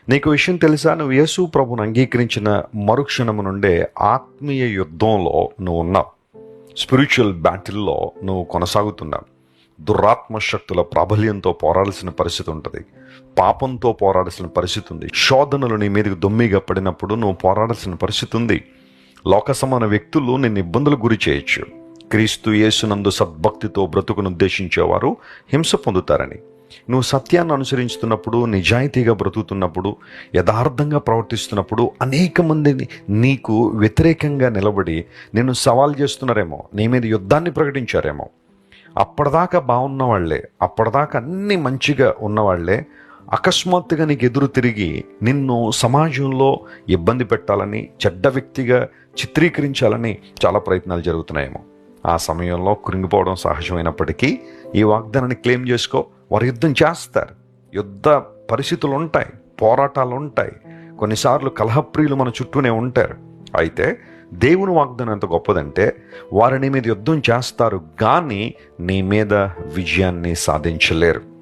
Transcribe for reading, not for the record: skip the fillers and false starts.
నీకు విషయం తెలుసా? నువ్వు యేసు ప్రభువును అంగీకరించిన మరుక్షణము నుండే ఆత్మీయ యుద్ధంలో నువ్వు ఉన్నావు. స్పిరిచువల్ బ్యాటిల్లో నువ్వు కొనసాగుతున్నావు. దురాత్మ శక్తుల ప్రాబల్యంతో పోరాడాల్సిన పరిస్థితి ఉంటుంది. పాపంతో పోరాడాల్సిన పరిస్థితి ఉంది. శోధనలు నీ మీదకి దొమ్మిగా పడినప్పుడు నువ్వు పోరాడాల్సిన పరిస్థితి ఉంది. లోక సమాన వ్యక్తులు నిన్ను ఇబ్బందులు గురి చేయొచ్చు. క్రీస్తు యేసునందు సద్భక్తితో బ్రతుకును ఉద్దేశించేవారు హింస పొందుతారని. నువ్వు సత్యాన్ని అనుసరిస్తున్నప్పుడు, నిజాయితీగా బ్రతుకుతున్నప్పుడు, యథార్థంగా ప్రవర్తిస్తున్నప్పుడు అనేక మందిని నీకు వ్యతిరేకంగా నిలబడి నిన్ను సవాల్ చేస్తున్నారేమో, నీ మీద యుద్ధాన్ని ప్రకటించారేమో. అప్పటిదాకా బాగున్న వాళ్ళే, అప్పటిదాకా అన్ని మంచిగా ఉన్నవాళ్లే అకస్మాత్తుగా నీకు ఎదురు తిరిగి నిన్ను సమాజంలో ఇబ్బంది పెట్టాలని, చెడ్డ వ్యక్తిగా చిత్రీకరించాలని చాలా ప్రయత్నాలు జరుగుతున్నాయేమో. ఆ సమయంలో కృంగిపోవడం సహజమైనప్పటికీ ఈ వాగ్దానాన్ని క్లెయిమ్ చేసుకో. వారు యుద్ధం చేస్తారు. యుద్ధ పరిస్థితులు ఉంటాయి, పోరాటాలు ఉంటాయి. కొన్నిసార్లు కలహప్రియులు మన చుట్టూనే ఉంటారు. అయితే దేవుని వాగ్దానం ఎంత గొప్పదంటే, వారు నీ మీద యుద్ధం చేస్తారు కానీ నీ మీద విజయాన్ని సాధించలేరు.